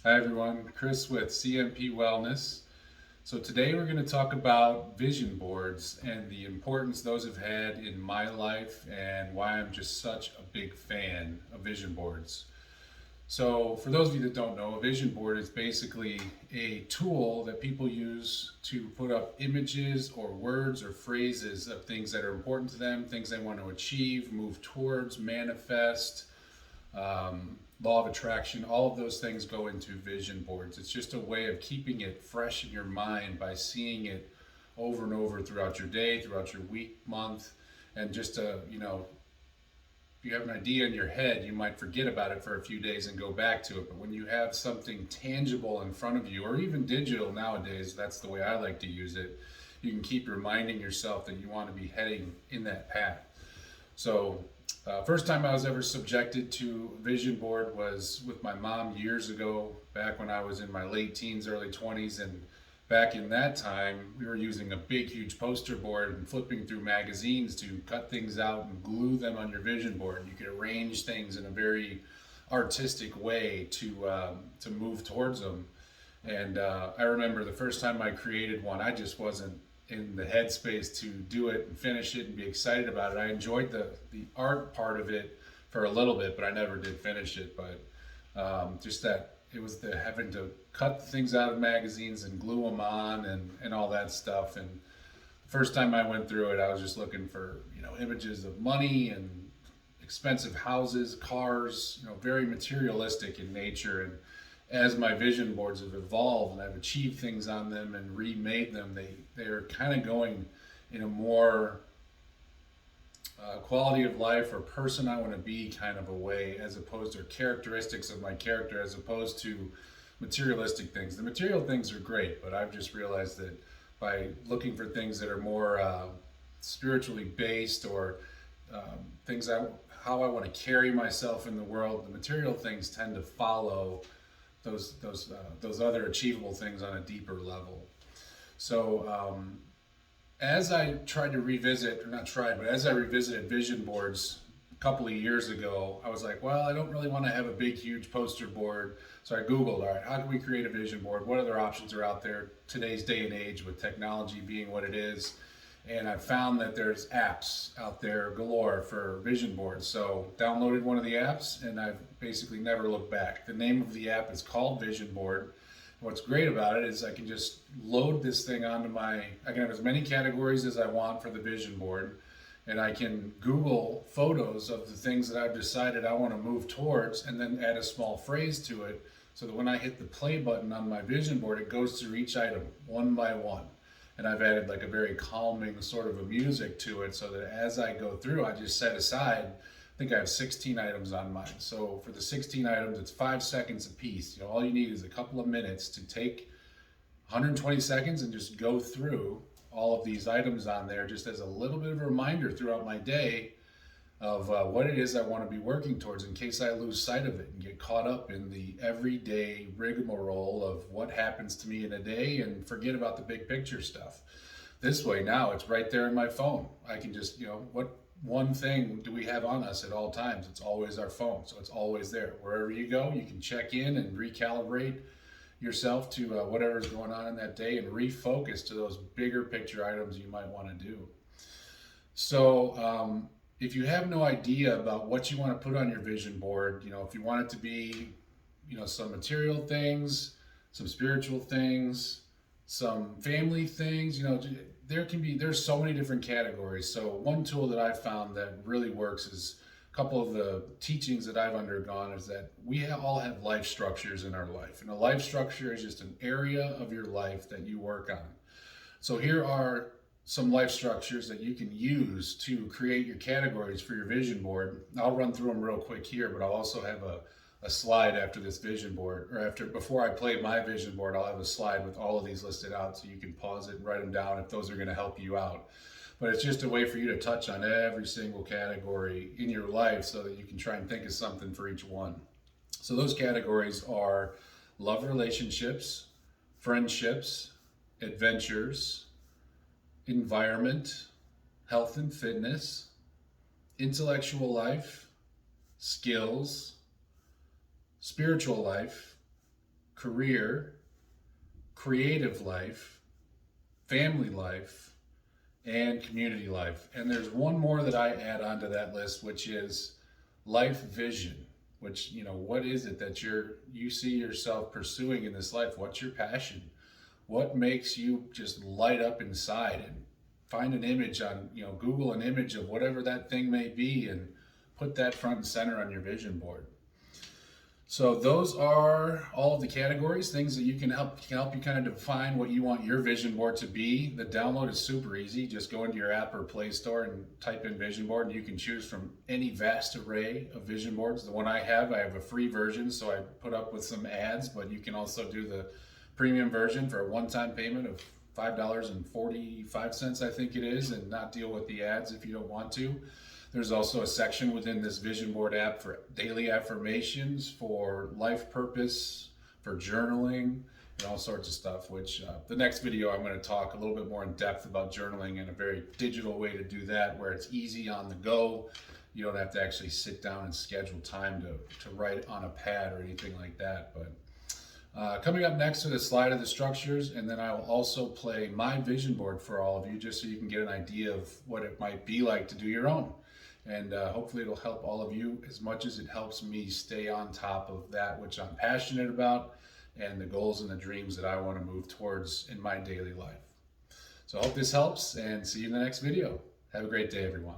Hi everyone, Chris with CMP Wellness. So today we're going to talk about vision boards and the importance those have had in my life and why I'm just such a big fan of vision boards. So for those of you that don't know, a vision board is basically a tool that people use to put up images or words or phrases of things that are important to them, things they want to achieve, move towards, manifest, law of attraction, all of those things go into vision boards. It's just a way of keeping it fresh in your mind by seeing it over and over throughout your day, throughout your week, month, and just if you have an idea in your head, you might forget about it for a few days and go back to it. But when you have something tangible in front of you, or even digital nowadays, that's the way I like to use it, you can keep reminding yourself that you want to be heading in that path. So, first time I was ever subjected to a vision board was with my mom years ago, back when I was in my late teens, early 20s. And back in that time, we were using a big, huge poster board and flipping through magazines to cut things out and glue them on your vision board. You could arrange things in a very artistic way to move towards them. And I remember the first time I created one, I just wasn't in the headspace to do it and finish it and be excited about it. I enjoyed the art part of it for a little bit, but I never did finish it. But just that it was the having to cut things out of magazines and glue them on and all that stuff. And the first time I went through it, I was just looking for images of money and expensive houses, cars, very materialistic in nature. And as my vision boards have evolved and I've achieved things on them and remade them, they're kind of going in a more quality of life or person I want to be kind of a way, as opposed to characteristics of my character, as opposed to materialistic things. The material things are great, but I've just realized that by looking for things that are more spiritually based, or things how I want to carry myself in the world, the material things tend to follow those other achievable things on a deeper level. So as I tried to revisit, or not tried, but as I revisited vision boards a couple of years ago, I was like, well, I don't really want to have a big, huge poster board. So I Googled, all right, how can we create a vision board? What other options are out there today's day and age with technology being what it is? And I found that there's apps out there galore for vision boards. So downloaded one of the apps, and I've basically never looked back. The name of the app is called Vision Board. What's great about it is I can just load this thing onto I can have as many categories as I want for the vision board, and I can Google photos of the things that I've decided I want to move towards, and then add a small phrase to it, so that when I hit the play button on my vision board, it goes through each item one by one. And I've added like a very calming sort of a music to it, so that as I go through, I just set aside, I think I have 16 items on mine. So for the 16 items, it's 5 seconds a piece. All you need is a couple of minutes to take 120 seconds and just go through all of these items on there, just as a little bit of a reminder throughout my day of what it is I want to be working towards, in case I lose sight of it and get caught up in the everyday rigmarole of what happens to me in a day and forget about the big picture stuff. This way, now it's right there in my phone. I can just, what one thing do we have on us at all times? It's always our phone. So it's always there. Wherever you go, you can check in and recalibrate yourself to whatever's going on in that day, and refocus to those bigger picture items you might want to do. So, if you have no idea about what you want to put on your vision board, if you want it to be, some material things, some spiritual things, some family things, there's so many different categories. So one tool that I found that really works is a couple of the teachings that I've undergone is that all have life structures in our life. And a life structure is just an area of your life that you work on. So here are some life structures that you can use to create your categories for your vision board. I'll run through them real quick here, but I'll also have a slide after this vision board, or before I play my vision board, I'll have a slide with all of these listed out, so you can pause it and write them down if those are going to help you out. But it's just a way for you to touch on every single category in your life, so that you can try and think of something for each one. So those categories are love relationships, friendships, adventures, environment, health and fitness, intellectual life, skills, spiritual life, career, creative life, family life, and community life. And there's one more that I add onto that list, which is life vision. Which, what is it that you see yourself pursuing in this life? What's your passion? What makes you just light up inside? And find an image on, Google an image of whatever that thing may be and put that front and center on your vision board. So those are all of the categories, things that can help you kind of define what you want your vision board to be. The download is super easy. Just go into your app or Play Store and type in vision board, and you can choose from any vast array of vision boards. The one I have a free version, so I put up with some ads, but you can also do the premium version for a one-time payment of $5.45, I think it is, and not deal with the ads if you don't want to. There's also a section within this vision board app for daily affirmations, for life purpose, for journaling, and all sorts of stuff, which the next video I'm going to talk a little bit more in depth about journaling and a very digital way to do that, where it's easy on the go. You don't have to actually sit down and schedule time to write on a pad or anything like that. But coming up next are the slide of the structures, and then I will also play my vision board for all of you, just so you can get an idea of what it might be like to do your own. And hopefully it'll help all of you as much as it helps me stay on top of that which I'm passionate about and the goals and the dreams that I want to move towards in my daily life. So I hope this helps, and see you in the next video. Have a great day, everyone.